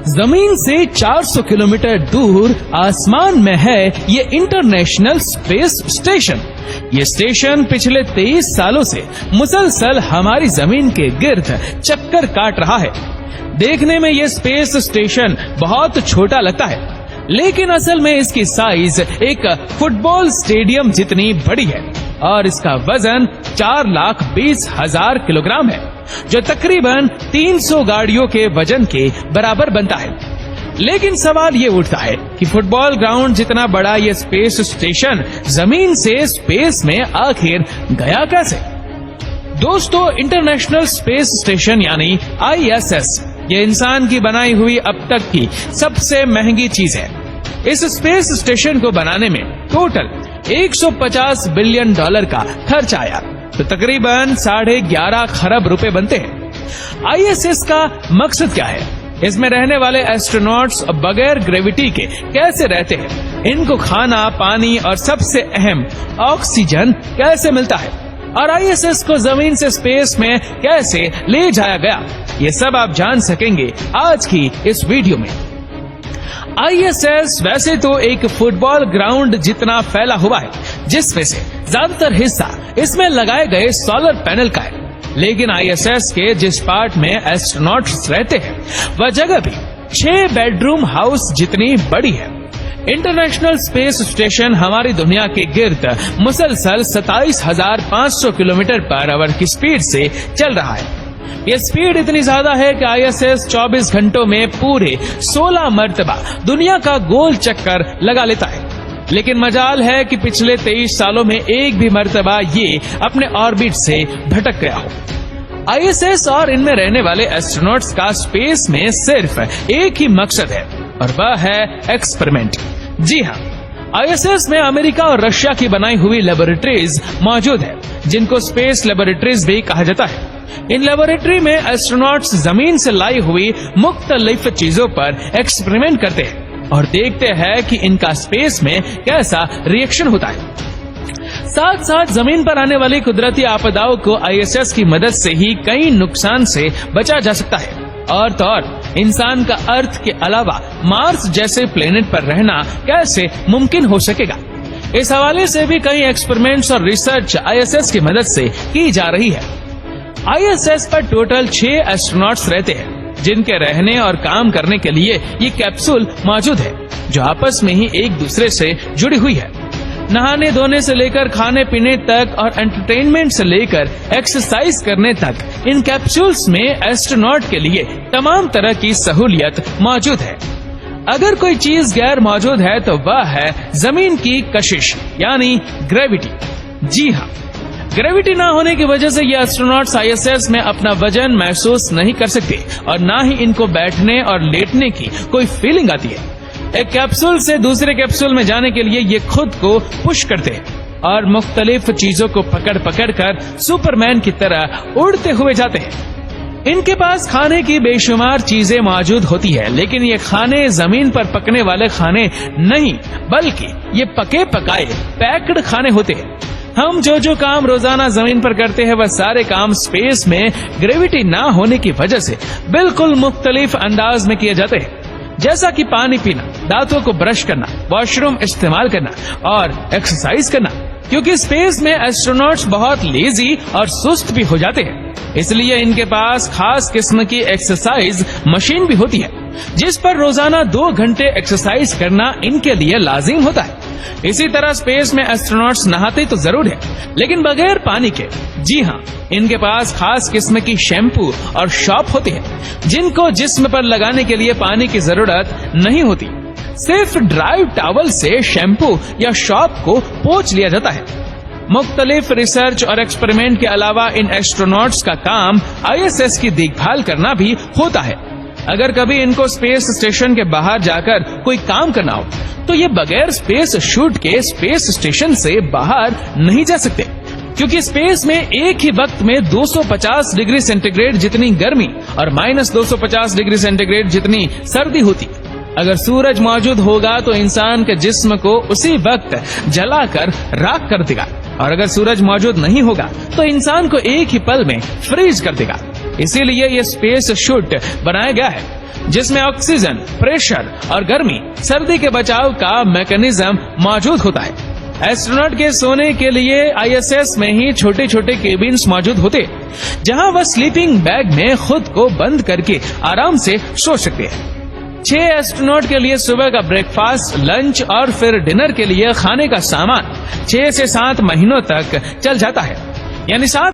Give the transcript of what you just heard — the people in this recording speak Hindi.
जमीन से 400 किलोमीटर दूर आसमान में है ये इंटरनेशनल स्पेस स्टेशन। ये स्टेशन पिछले 23 सालों से मुसलसल हमारी जमीन के गिर्द चक्कर काट रहा है। देखने में ये स्पेस स्टेशन बहुत छोटा लगता है, लेकिन असल में इसकी साइज एक फुटबॉल स्टेडियम जितनी बड़ी है और इसका वजन 4,20,000 किलोग्राम है, जो तकरीबन 300 गाड़ियों के वजन के बराबर बनता है। लेकिन सवाल ये उठता है कि फुटबॉल ग्राउंड जितना बड़ा ये स्पेस स्टेशन जमीन से स्पेस में आखिर गया कैसे? दोस्तों, इंटरनेशनल स्पेस स्टेशन यानी ISS ये इंसान की बनाई हुई अब तक की सबसे महंगी चीज है। इस स्पेस स्टेशन को बनाने में टोटल $150 बिलियन का खर्च आया, तो तकरीबन 11.5 खरब रुपए बनते हैं। ISS का मकसद क्या है? इसमें रहने वाले एस्ट्रोनॉट्स बगैर ग्रेविटी के कैसे रहते हैं, इनको खाना, पानी और सबसे अहम ऑक्सीजन कैसे मिलता है, और ISS को जमीन से स्पेस में कैसे ले जाया गया, ये सब आप जान सकेंगे आज की इस वीडियो में। ISS वैसे तो एक फुटबॉल ग्राउंड जितना फैला हुआ है, जिसमें से ज्यादातर हिस्सा इसमें लगाए गए सोलर पैनल का है, लेकिन ISS के जिस पार्ट में एस्ट्रोनॉट्स रहते हैं वह जगह भी 6 बेडरूम हाउस जितनी बड़ी है। इंटरनेशनल स्पेस स्टेशन हमारी दुनिया के गिर्द मुसलसल 27,500 किलोमीटर पर आवर की स्पीड से चल रहा है। ये स्पीड इतनी ज्यादा है कि ISS 24 घंटों में पूरे 16 मर्तबा दुनिया का गोल चक्कर लगा लेता है। लेकिन मजाल है कि पिछले 23 सालों में एक भी मर्तबा ये अपने ऑर्बिट से भटक गया हो। ISS और इनमें रहने वाले एस्ट्रोनॉट्स का स्पेस में सिर्फ एक ही मकसद है, और वह है एक्सपेरिमेंट। जी हाँ, ISS में अमेरिका और रशिया की बनाई हुई लेबोरेटरीज मौजूद है, जिनको स्पेस लेबोरेटरीज भी कहा जाता है। इन लेबोरेटरी में एस्ट्रोनॉट्स जमीन से लाई हुई मुख्तलिफ चीजों पर एक्सपेरिमेंट करते हैं और देखते हैं कि इनका स्पेस में कैसा रिएक्शन होता है। साथ साथ जमीन पर आने वाली कुदरती आपदाओं को ISS की मदद से ही कई नुकसान से बचा जा सकता है, और तो और इंसान का अर्थ के अलावा मार्स जैसे प्लेनेट पर रहना कैसे मुमकिन हो सकेगा, इस हवाले से भी कई एक्सपेरिमेंट्स और रिसर्च ISS की मदद से की जा रही है। ISS पर टोटल 6 एस्ट्रोनॉट्स रहते हैं, जिनके रहने और काम करने के लिए ये कैप्सूल मौजूद है, जो आपस में ही एक दूसरे से जुड़ी हुई है। नहाने धोने से लेकर खाने पीने तक और एंटरटेनमेंट से लेकर एक्सरसाइज करने तक इन कैप्सूल्स में एस्ट्रोनॉट के लिए तमाम तरह की सहूलियत मौजूद है। अगर कोई चीज गैर मौजूद है तो वह है जमीन की कशिश यानी ग्रेविटी। जी हाँ, ग्रेविटी ना होने की वजह से ये एस्ट्रोनॉट्स ISS में अपना वजन महसूस नहीं कर सकते, और ना ही इनको बैठने और लेटने की कोई फीलिंग आती है। एक कैप्सूल से दूसरे कैप्सूल में जाने के लिए ये खुद को पुश करते हैं और मुख्तलिफ चीजों को पकड़ पकड़ कर सुपरमैन की तरह उड़ते हुए जाते हैं। इनके पास खाने की बेशुमार चीजें मौजूद होती है, लेकिन ये खाने जमीन पर पकने वाले खाने नहीं, बल्कि ये पके पकाए पैक्ड खाने होते हैं। हम जो काम रोजाना जमीन पर करते हैं वह सारे काम स्पेस में ग्रेविटी ना होने की वजह से बिल्कुल मुख्तलिफ अंदाज में किए जाते हैं, जैसा कि पानी पीना, दांतों को ब्रश करना, वॉशरूम इस्तेमाल करना और एक्सरसाइज करना। क्योंकि स्पेस में एस्ट्रोनॉट्स बहुत लेजी और सुस्त भी हो जाते हैं, इसलिए इनके पास खास किस्म की एक्सरसाइज मशीन भी होती है, जिस पर रोजाना 2 घंटे एक्सरसाइज करना इनके लिए लाजिम होता है। इसी तरह स्पेस में एस्ट्रोनॉट्स नहाते तो जरूर है, लेकिन बगैर पानी के। जी हाँ, इनके पास खास किस्म की शैम्पू और शॉप होती है, जिनको जिस्म पर लगाने के लिए पानी की जरूरत नहीं होती। सिर्फ ड्राई टॉवल से शैम्पू या शॉप को पोंछ लिया जाता है। मुख्तलिफ रिसर्च और एक्सपेरिमेंट के अलावा इन एस्ट्रोनॉट्स का काम ISS की देखभाल करना भी होता है। अगर कभी इनको स्पेस स्टेशन के बाहर जाकर कोई काम करना हो तो ये बगैर स्पेस शूट के स्पेस स्टेशन से बाहर नहीं जा सकते, क्योंकि स्पेस में एक ही वक्त में 250 डिग्री सेंटीग्रेड जितनी गर्मी और -250 डिग्री सेंटीग्रेड जितनी सर्दी होती। अगर सूरज मौजूद होगा तो इंसान के जिस्म को उसी वक्त जलाकर राख कर देगा, और अगर सूरज मौजूद नहीं होगा तो इंसान को एक ही पल में फ्रीज कर देगा। इसीलिए ये स्पेस शूट बनाया गया है जिसमें ऑक्सीजन, प्रेशर और गर्मी, सर्दी के बचाव का मैकेनिज्म मौजूद होता है। एस्ट्रोनॉट के सोने के लिए आईएसएस में ही छोटे छोटे केबिन्स मौजूद होते, जहां वह स्लीपिंग बैग में खुद को बंद करके आराम से सो सकते हैं। 6 एस्ट्रोनॉट के लिए सुबह का ब्रेकफास्ट, लंच और फिर डिनर के लिए खाने का सामान 6 से 7 महीनों तक चल जाता है, यानी 7